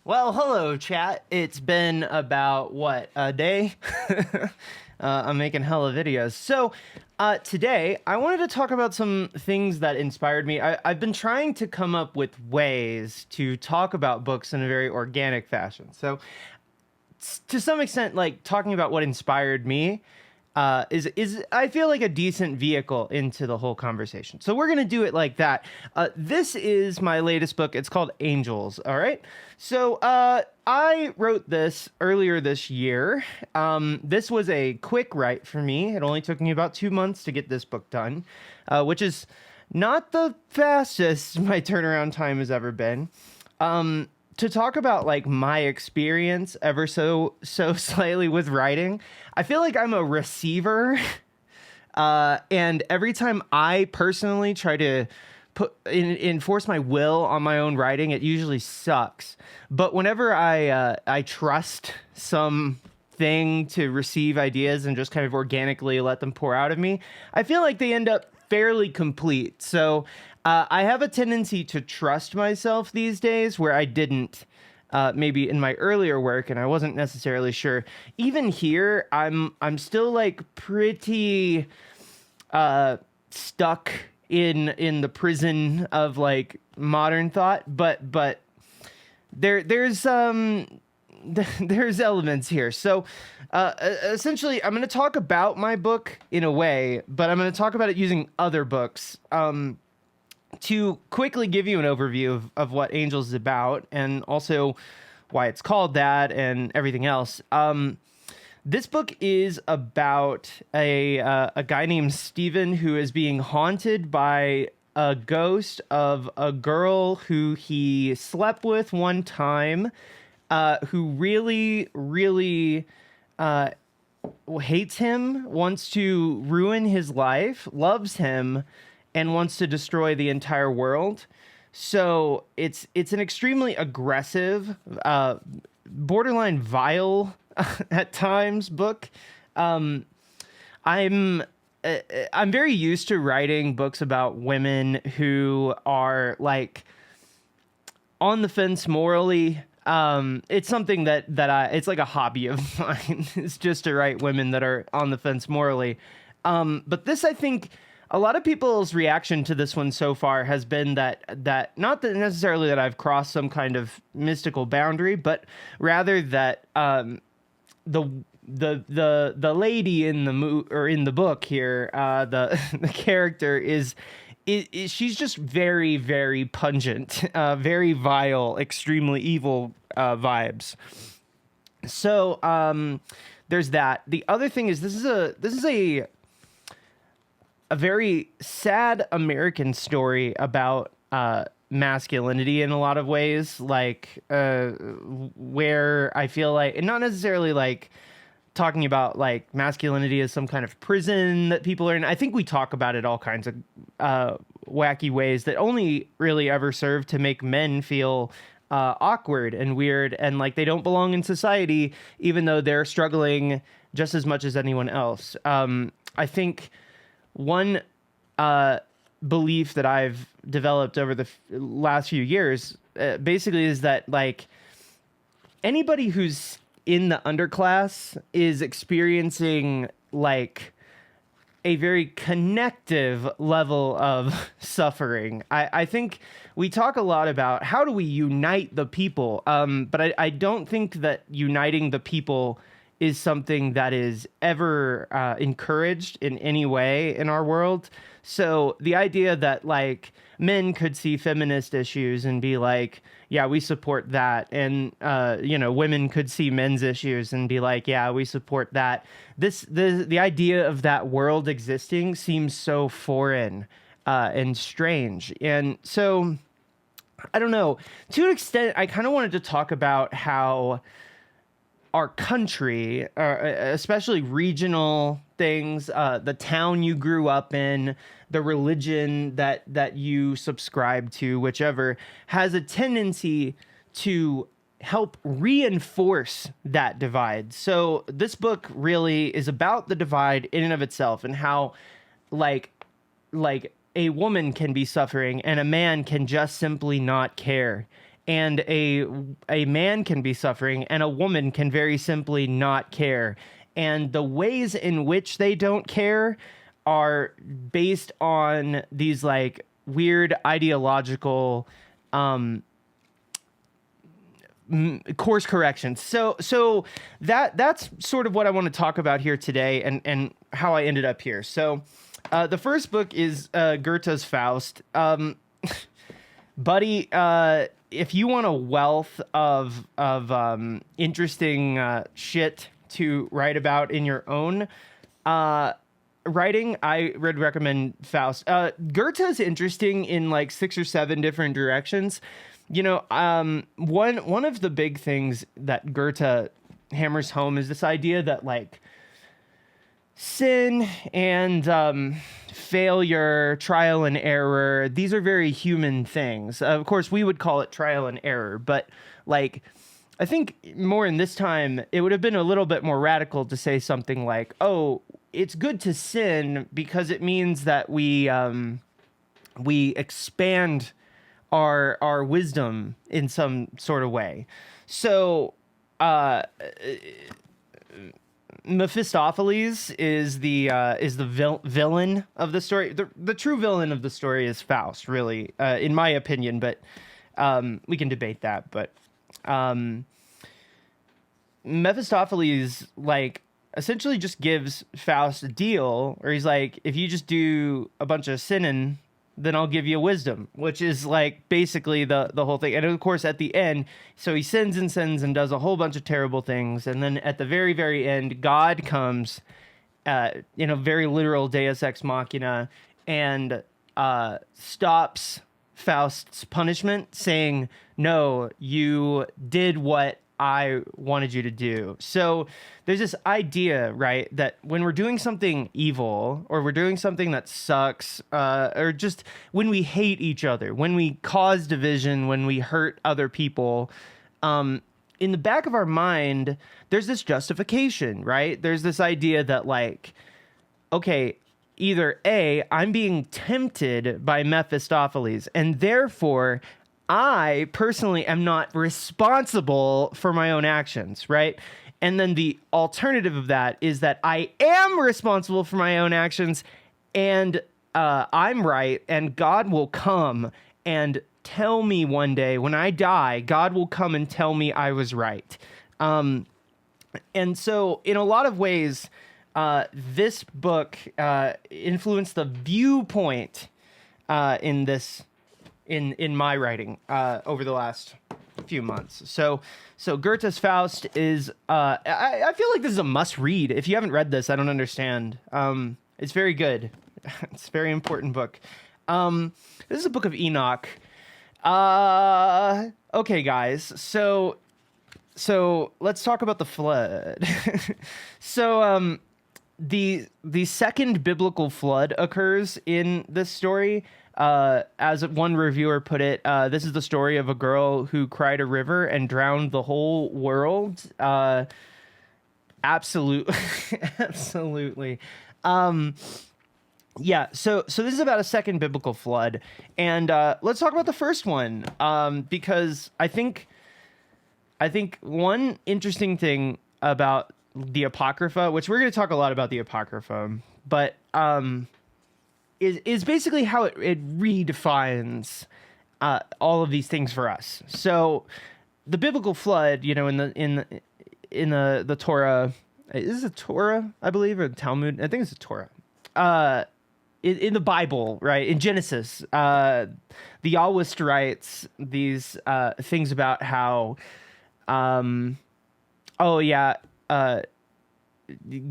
Well, hello, chat. It's been about, what, a day? I'm making hella videos. So, today, I wanted to talk about some things that inspired me. I've been trying to come up with ways to talk about books in a very organic fashion. So, to some extent, like, talking about what inspired me is I feel like a decent vehicle into the whole conversation. So we're gonna do it like that. This is my latest book. It's called Angels. All right. So I wrote this earlier this year. This was a quick write for me. It only took me about 2 months to get this book done, which is not the fastest my turnaround time has ever been. To talk about like my experience ever so slightly with writing, I feel like I'm a receiver, and every time I personally try to enforce my will on my own writing, it usually sucks. But whenever I trust some thing to receive ideas and just kind of organically let them pour out of me, I feel like they end up fairly complete. So I have a tendency to trust myself these days where I didn't maybe in my earlier work, and I wasn't necessarily sure. Even here, I'm still like pretty stuck in the prison of like modern thought, but there's elements here. So essentially, I'm going to talk about my book in a way, but I'm going to talk about it using other books. To quickly give you an overview of what Angels is about and also why it's called that and everything else. This book is about a guy named Steven who is being haunted by a ghost of a girl who he slept with one time, who really, really hates him, wants to ruin his life, loves him, and wants to destroy the entire world. So it's an extremely aggressive, borderline vile at times book. I'm very used to writing books about women who are like on the fence morally. It's something that it's like a hobby of mine. It's just to write women that are on the fence morally. But this, I think, a lot of people's reaction to this one so far has been that not that necessarily that I've crossed some kind of mystical boundary, but rather that the lady in the book here, the character is she's just very, very pungent, very vile, extremely evil vibes. So there's that. The other thing is this is a very sad American story about masculinity in a lot of ways, like where I feel like, and not necessarily like talking about like masculinity as some kind of prison that people are in. I think we talk about it all kinds of wacky ways that only really ever serve to make men feel awkward and weird and like they don't belong in society, even though they're struggling just as much as anyone else. I think one belief that I've developed over the last few years basically is that like anybody who's in the underclass is experiencing like a very connective level of suffering. I think we talk a lot about how do we unite the people, but I don't think that uniting the people is something that is ever encouraged in any way in our world. So the idea that like men could see feminist issues and be like, yeah, we support that. And, women could see men's issues and be like, yeah, we support that. The idea of that world existing seems so foreign and strange. And so, I don't know, to an extent, I kind of wanted to talk about how our country, especially regional things, the town you grew up in, the religion that you subscribe to, whichever, has a tendency to help reinforce that divide. So this book really is about the divide in and of itself and how like a woman can be suffering and a man can just simply not care. and a man can be suffering, and a woman can very simply not care. And the ways in which they don't care are based on these like weird ideological course corrections. So that's sort of what I want to talk about here today, and how I ended up here. So the first book is Goethe's Faust. Buddy, if you want a wealth of interesting shit to write about in your own writing, I would recommend Faust. Goethe's interesting in like 6 or 7 different directions. You know, one of the big things that Goethe hammers home is this idea that like sin and failure, trial and error, these are very human things. Of course, we would call it trial and error, but like, I think more in this time, it would have been a little bit more radical to say something like, oh, it's good to sin because it means that we expand our wisdom in some sort of way. So, Mephistopheles is the villain of the story. The true villain of the story is Faust, really, in my opinion. But we can debate that. But Mephistopheles like essentially just gives Faust a deal, or he's like, if you just do a bunch of sinning, then I'll give you wisdom, which is like basically the whole thing. And of course, at the end, so he sins and sins and does a whole bunch of terrible things. And then at the very, very end, God comes in a very literal Deus Ex Machina and stops Faust's punishment, saying, no, you did what I wanted you to do. So there's this idea, right, that when we're doing something evil or we're doing something that sucks, or just when we hate each other, when we cause division, when we hurt other people, in the back of our mind, there's this justification, right? There's this idea that like, okay, either A, I'm being tempted by Mephistopheles, and therefore I personally am not responsible for my own actions, right? And then the alternative of that is that I am responsible for my own actions, and I'm right, and God will come and tell me one day when I die, God will come and tell me I was right. And so in a lot of ways, this book influenced the viewpoint in my writing over the last few months. So Goethe's Faust is I feel like this is a must read. If you haven't read this, I don't understand. It's very good. It's a very important book. This is a book of Enoch. Okay, guys. So let's talk about the flood. So the second biblical flood occurs in this story. As one reviewer put it, this is the story of a girl who cried a river and drowned the whole world. Absolutely. Yeah, so this is about a second biblical flood. And let's talk about the first one, because I think one interesting thing about the Apocrypha, which we're going to talk a lot about the Apocrypha, but is basically how it redefines all of these things for us. So the biblical flood, you know, in the Torah, is it Torah, I believe, or the Talmud? I think it's the Torah. In the Bible, right? In Genesis, the Yahwist writes these things about how,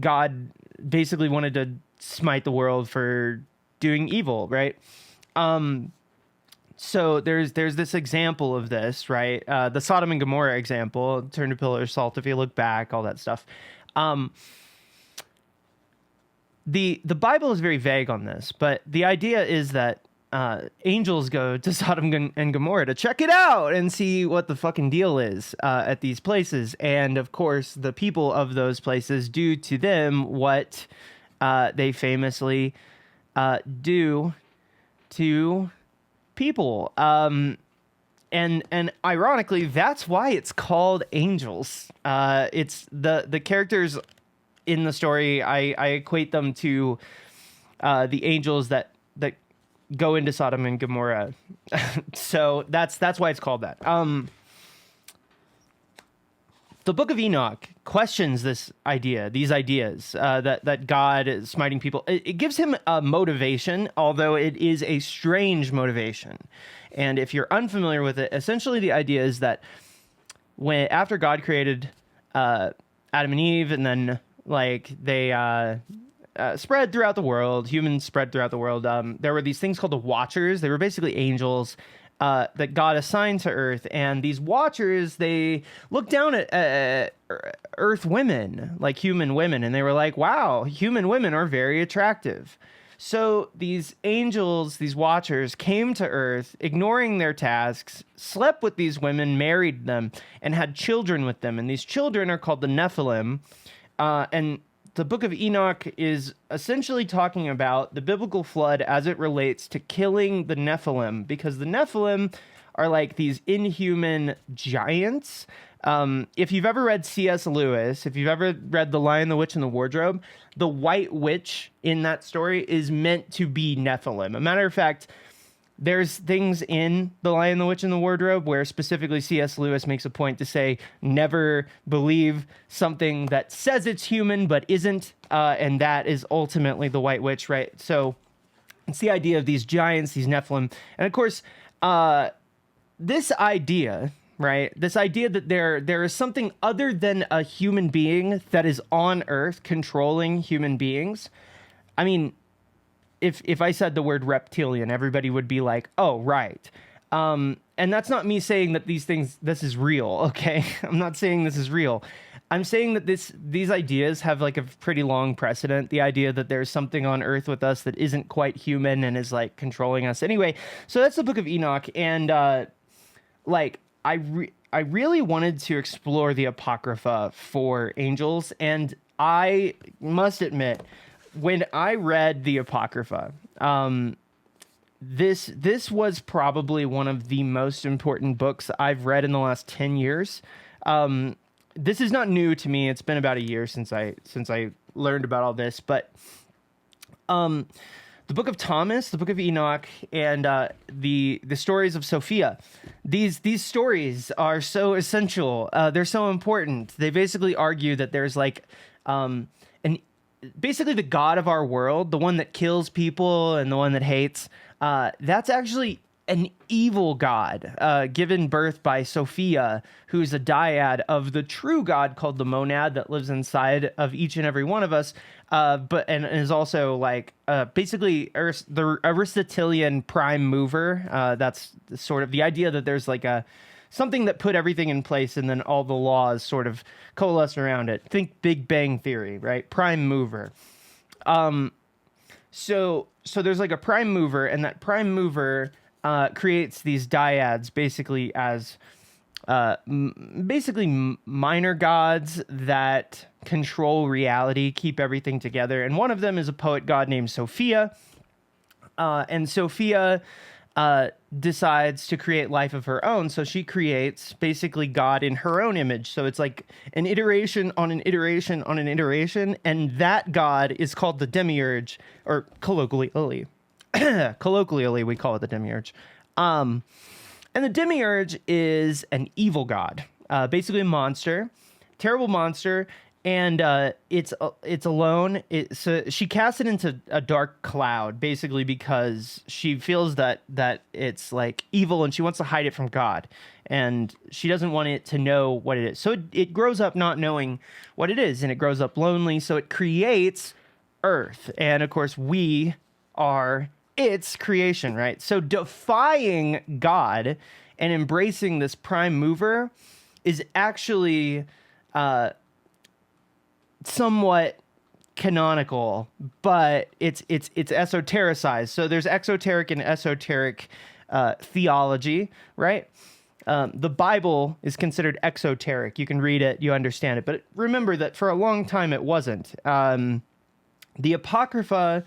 God basically wanted to smite the world for doing evil, right? So there's this example of this, right? The Sodom and Gomorrah example, turn to pillar of salt if you look back, all that stuff. The Bible is very vague on this, but the idea is that angels go to Sodom and Gomorrah to check it out and see what the fucking deal is at these places. And of course, the people of those places do to them what they famously do to people. And ironically, that's why it's called angels. It's the characters in the story. I equate them to the angels that go into Sodom and Gomorrah. So that's why it's called that. The Book of Enoch questions these ideas that God is smiting people. It gives him a motivation, although it is a strange motivation. And if you're unfamiliar with it, essentially the idea is that after God created Adam and Eve, and then like they spread throughout the world, humans spread throughout the world, there were these things called the Watchers. They were basically angels that God assigned to Earth, and these Watchers, they looked down at Earth women, like human women, and they were like, wow, human women are very attractive. So these angels, these Watchers, came to Earth, ignoring their tasks, slept with these women, married them, and had children with them. And these children are called the Nephilim. And the Book of Enoch is essentially talking about the biblical flood as it relates to killing the Nephilim, because the Nephilim are like these inhuman giants. If you've ever read C.S. Lewis, if you've ever read The Lion, the Witch, and the Wardrobe, the White Witch in that story is meant to be Nephilim. A matter of fact, there's things in The Lion, the Witch, and the Wardrobe where specifically C.S. Lewis makes a point to say, never believe something that says it's human but isn't, and that is ultimately the White Witch, right? So it's the idea of these giants, these Nephilim. And of course, this idea, right? This idea that there is something other than a human being that is on Earth controlling human beings. I mean, if I said the word reptilian, everybody would be like, oh, right. And that's not me saying that this is real, okay? I'm not saying this is real. I'm saying that these ideas have like a pretty long precedent. The idea that there's something on Earth with us that isn't quite human and is like controlling us. Anyway, so that's the Book of Enoch. And I really wanted to explore the Apocrypha for angels. And I must admit, when I read the Apocrypha, this was probably one of the most important books I've read in the last 10 years. This is not new to me. It's been about a year since I learned about all this, but the Book of Thomas, the Book of Enoch, and the stories of Sophia. These stories are so essential. They're so important. They basically argue that there's like basically the God of our world, the one that kills people and the one that hates, that's actually an evil God given birth by Sophia, who's a dyad of the true God called the monad that lives inside of each and every one of us, and is also like basically the Aristotelian prime mover. That's sort of the idea that there's like something that put everything in place, and then all the laws sort of coalesce around it. Think Big Bang Theory, right? Prime mover. So there's like a prime mover, and that prime mover creates these dyads basically as minor gods that control reality, keep everything together. And one of them is a poet god named Sophia. And Sophia decides to create life of her own. So she creates basically God in her own image. So it's like an iteration on an iteration on an iteration. And that God is called the demiurge, or colloquially, we call it the demiurge. And the demiurge is an evil god, basically a monster, terrible monster. And it's alone. So she casts it into a dark cloud, basically because she feels that it's like evil, and she wants to hide it from God, and she doesn't want it to know what it is. So it grows up not knowing what it is, and it grows up lonely. So it creates Earth, and of course we are its creation, right? So defying God and embracing this prime mover is actually somewhat canonical, but it's esotericized. So there's exoteric and esoteric theology, right? The Bible is considered exoteric. You can read it, you understand it, but remember that for a long time it wasn't. The Apocrypha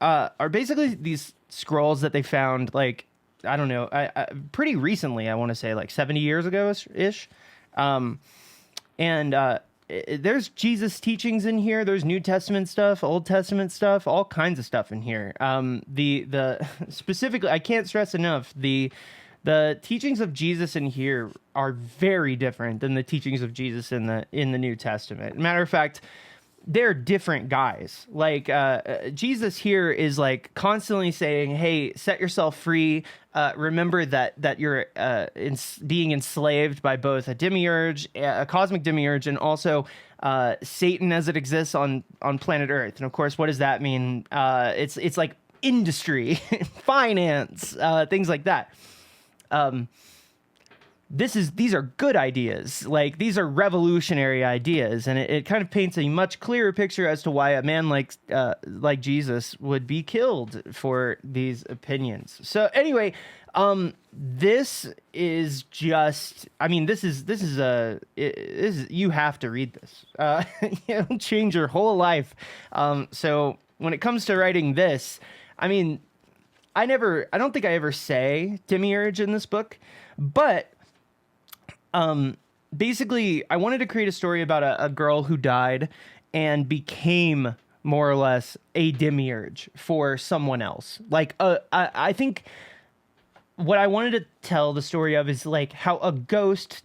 are basically these scrolls that they found like I don't know, pretty recently, I want to say like 70 years ago ish. And there's Jesus teachings in here. There's New Testament stuff, Old Testament stuff, all kinds of stuff in here. The specifically, I can't stress enough, the teachings of Jesus in here are very different than the teachings of Jesus in the New Testament. Matter of fact, they're different guys. Like Jesus here is like constantly saying, "Hey, set yourself free. Remember that you're being enslaved by both a demiurge, a cosmic demiurge, and also Satan as it exists on planet Earth." And of course, what does that mean? It's like industry, finance, things like that. These are good ideas. Like, these are revolutionary ideas, and it kind of paints a much clearer picture as to why a man like Jesus would be killed for these opinions. So anyway, this is just, I mean, this is you have to read this. It'll change your whole life. So when it comes to writing this, I mean, I don't think I ever say demiurge in this book, but basically, I wanted to create a story about a girl who died and became more or less a demiurge for someone else. Like, I think what I wanted to tell the story of is like how a ghost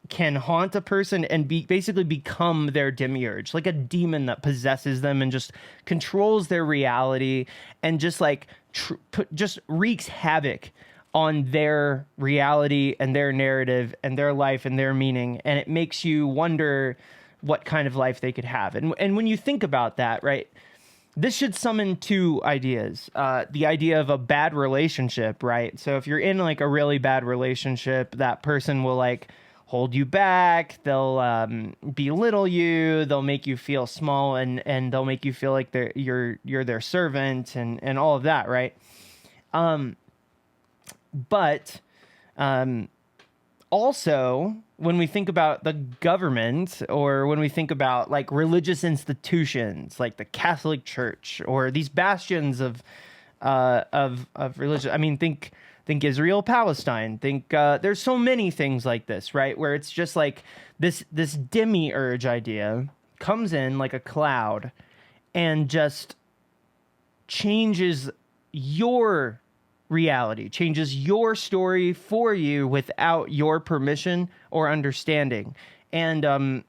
can haunt a person and basically become their demiurge, like a demon that possesses them and just controls their reality and just like just wreaks havoc on their reality and their narrative and their life and their meaning. And it makes you wonder what kind of life they could have. And when you think about that, right, this should summon two ideas. The idea of a bad relationship, right? So if you're in like a really bad relationship, that person will like hold you back. They'll belittle you. They'll make you feel small, and they'll make you feel like you're their servant and all of that, right? But also, when we think about the government, or when we think about like religious institutions like the Catholic Church or these bastions of religion, I mean, think Israel, Palestine. Think there's so many things like this, right? Where it's just like this demiurge idea comes in like a cloud and just changes your reality, changes your story for you without your permission or understanding. And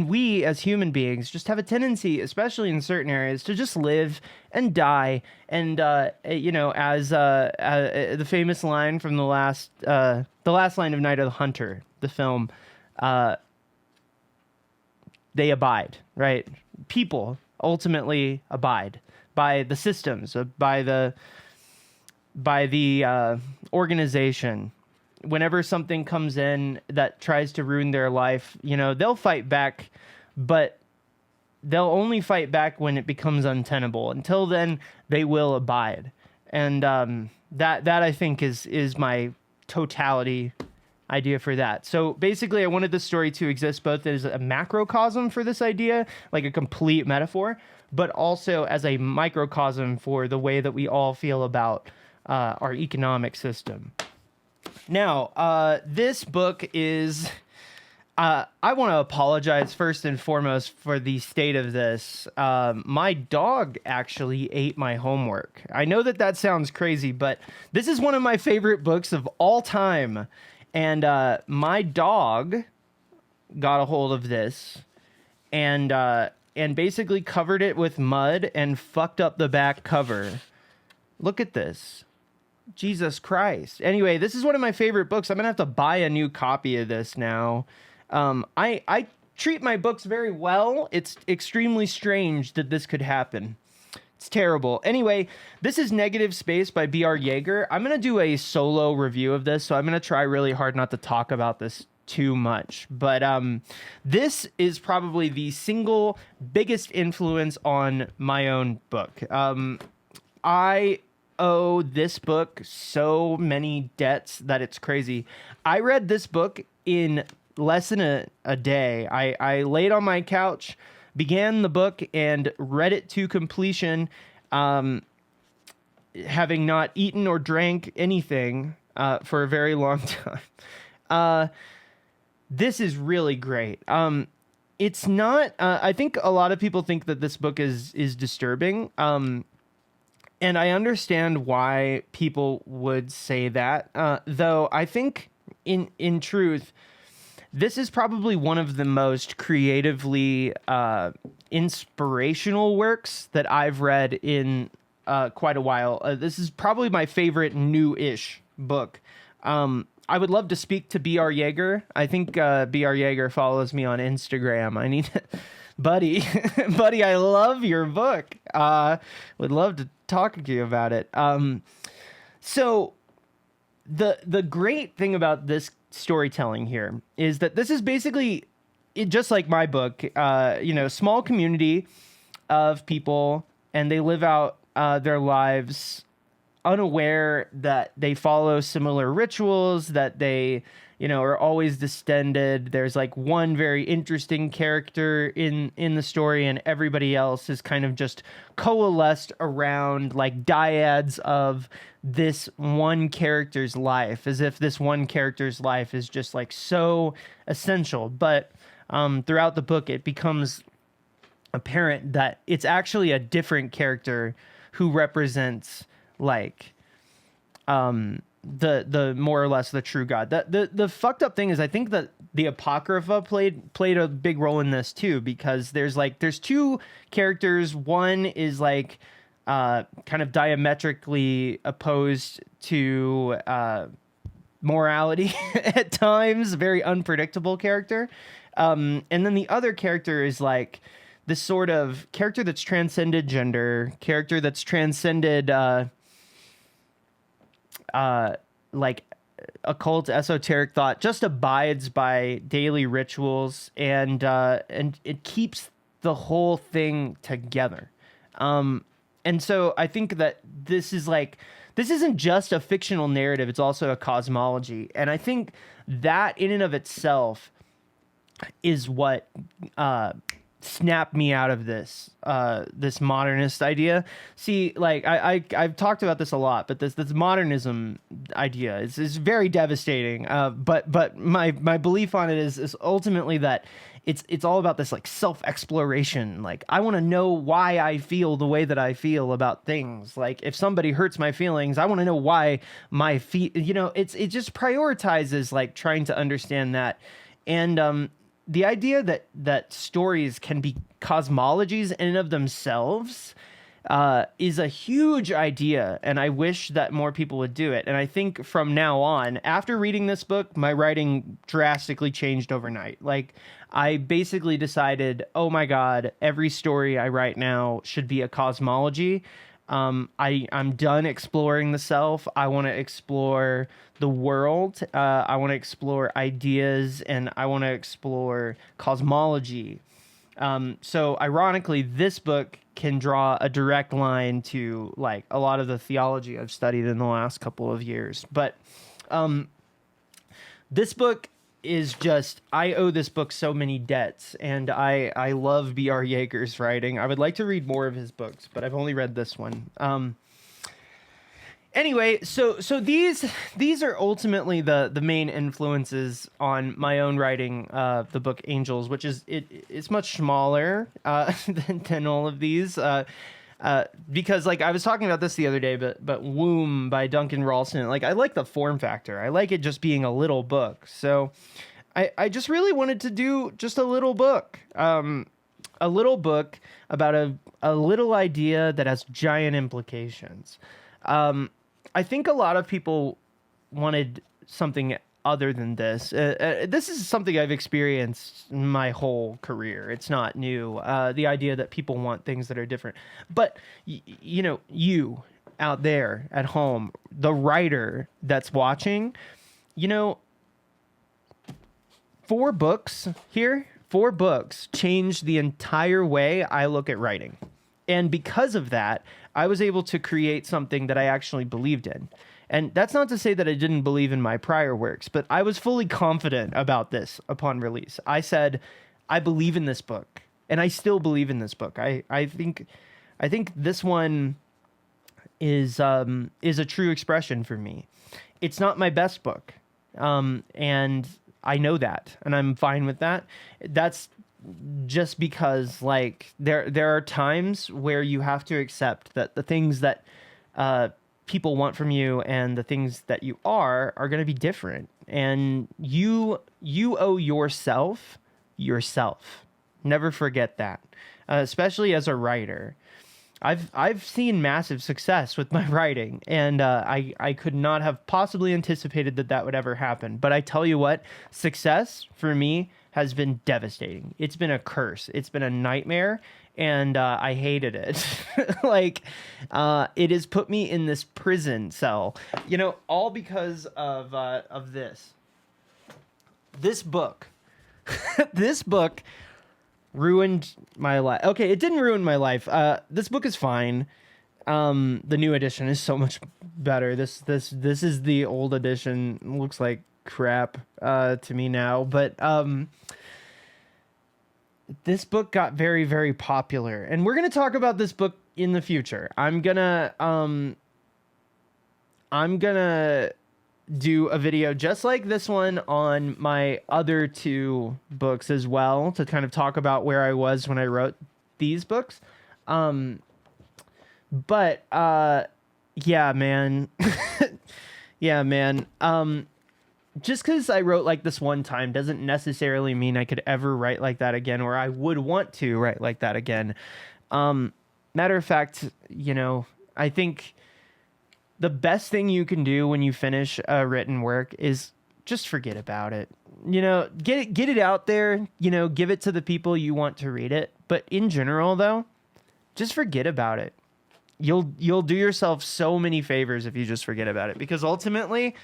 we as human beings just have a tendency, especially in certain areas, to just live and die. And as the famous line from the last line of Night of the Hunter, the film, they abide, right? People ultimately abide by the systems, by the organization. Whenever something comes in that tries to ruin their life, they'll fight back, but they'll only fight back when it becomes untenable. Until then, they will abide. And that I think is my totality idea for that. So basically, I wanted the story to exist both as a macrocosm for this idea, like a complete metaphor, but also as a microcosm for the way that we all feel about our economic system. Now, this book is... I want to apologize first and foremost for the state of this. My dog actually ate my homework. I know that sounds crazy, but this is one of my favorite books of all time. And my dog got a hold of this and basically covered it with mud and fucked up the back cover. Look at this. Jesus Christ. Anyway, this is one of my favorite books. I'm going to have to buy a new copy of this now. I treat my books very well. It's extremely strange that this could happen. It's terrible. Anyway, this is Negative Space by B.R. Yeager. I'm going to do a solo review of this, so I'm going to try really hard not to talk about this too much. But this is probably the single biggest influence on my own book. I owe this book so many debts that it's crazy. I read this book in less than a day. I laid on my couch, began the book, and read it to completion. having not eaten or drank anything for a very long time. This is really great. It's not. I think a lot of people think that this book is disturbing. And I understand why people would say that. Though I think, in truth, this is probably one of the most creatively inspirational works that I've read in quite a while. This is probably my favorite new-ish book. I would love to speak to B.R. Yeager. I think B.R. Yeager follows me on Instagram. I need to... Buddy, buddy, I love your book. Would love to talk to you about it. So the great thing about this storytelling here is that this is basically just like my book, small community of people, and they live out their lives unaware that they follow similar rituals, that they, are always distended. There's like one very interesting character in the story, and everybody else is kind of just coalesced around like dyads of this one character's life, as if this one character's life is just like so essential. But throughout the book, it becomes apparent that it's actually a different character who represents like the more or less the true God. The fucked up thing is I think that the Apocrypha played a big role in this too, because there's two characters. One is like kind of diametrically opposed to morality at times, very unpredictable character. And then the other character is like this sort of character that's transcended gender, character that's transcended like occult, esoteric thought, just abides by daily rituals, and it keeps the whole thing together. And so I think that this isn't just a fictional narrative, it's also a cosmology. And I think that in and of itself is what snapped me out of this modernist idea. See, like I've talked about this a lot, but this modernism idea is very devastating. But my belief on it is ultimately that it's all about this like self-exploration. Like, I want to know why I feel the way that I feel about things. Like, if somebody hurts my feelings, I want to know why my it just prioritizes like trying to understand that. And the idea that stories can be cosmologies in and of themselves is a huge idea, and I wish that more people would do it. And I think from now on, after reading this book, my writing drastically changed overnight. Like, I basically decided, oh my God, every story I write now should be a cosmology. I'm done exploring the self. I want to explore the world. I want to explore ideas, and I want to explore cosmology. So ironically, this book can draw a direct line to like a lot of the theology I've studied in the last couple of years. But this book is just, I owe this book so many debts, and I love B.R. Yeager's writing. I would like to read more of his books, but I've only read this one. Anyway, so these are ultimately the main influences on my own writing, the book Angels, which is it's much smaller than all of these. Because like I was talking about this the other day, but Womb by Duncan Ralston, like I like the form factor. I like it just being a little book. So I just really wanted to do just a little book about a little idea that has giant implications. I think a lot of people wanted something other than this. This is something I've experienced my whole career. It's not new. The idea that people want things that are different. But, you out there at home, the writer that's watching, 4 books changed the entire way I look at writing. And because of that, I was able to create something that I actually believed in. And that's not to say that I didn't believe in my prior works, but I was fully confident about this upon release. I said, I believe in this book, and I still believe in this book. I think this one is a true expression for me. It's not my best book, and I know that, and I'm fine with that. That's just because, like, there are times where you have to accept that the things that people want from you and the things that you are going to be different, and you owe yourself. Never forget that, especially as a writer. I've seen massive success with my writing, and I could not have possibly anticipated that would ever happen. But I tell you what, success for me has been devastating. It's been a curse. It's been a nightmare, and I hated it. Like, it has put me in this prison cell, all because of this. This book. This book ruined my life. Okay, it didn't ruin my life. This book is fine. The new edition is so much better. This is the old edition. Looks like crap to me now, but this book got very, very popular, and we're gonna talk about this book in the future. I'm gonna do a video just like this one on my other two books as well, to kind of talk about where I was when I wrote these books. But yeah, man. Yeah, man. Just because I wrote like this one time doesn't necessarily mean I could ever write like that again, or I would want to write like that again. Matter of fact, I think the best thing you can do when you finish a written work is just forget about it. Get it out there, give it to the people you want to read it. But in general, though, just forget about it. You'll do yourself so many favors if you just forget about it, because ultimately,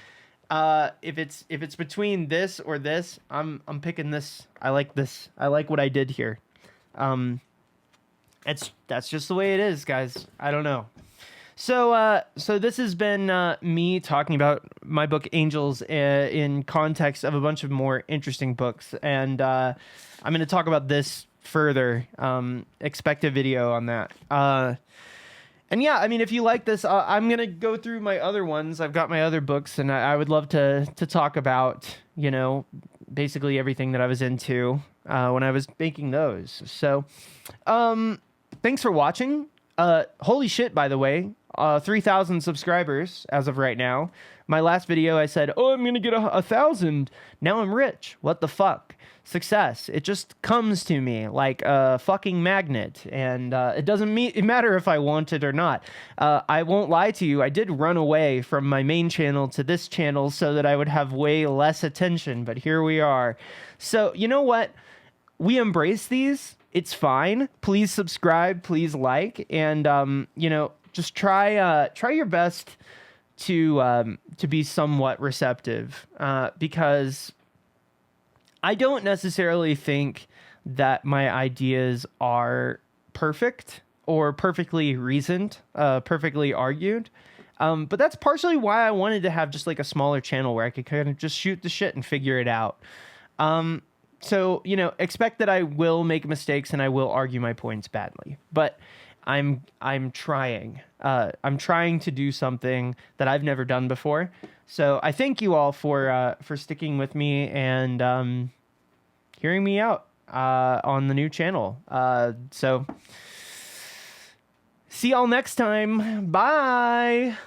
if it's between this or this, I'm picking this. I like this. I like what I did here. That's just the way it is, guys. I don't know. So this has been me talking about my book Angels in context of a bunch of more interesting books, and I'm going to talk about this further. Expect a video on that. And yeah, I mean, if you like this, I'm going to go through my other ones. I've got my other books, and I would love to talk about, basically everything that I was into when I was making those. So thanks for watching. Holy shit, by the way, 3,000 subscribers as of right now. My last video, I said, I'm going to get 1,000. Now I'm rich. What the fuck? Success. It just comes to me like a fucking magnet. And it doesn't matter if I want it or not. I won't lie to you. I did run away from my main channel to this channel so that I would have way less attention. But here we are. So you know what? We embrace these. It's fine. Please subscribe. Please like. And, just try your best to be somewhat receptive, because I don't necessarily think that my ideas are perfect or perfectly reasoned, perfectly argued. But that's partially why I wanted to have just like a smaller channel where I could kind of just shoot the shit and figure it out. So, expect that I will make mistakes and I will argue my points badly, but I'm trying. I'm trying to do something that I've never done before. So I thank you all for sticking with me and hearing me out on the new channel. So see y'all next time. Bye.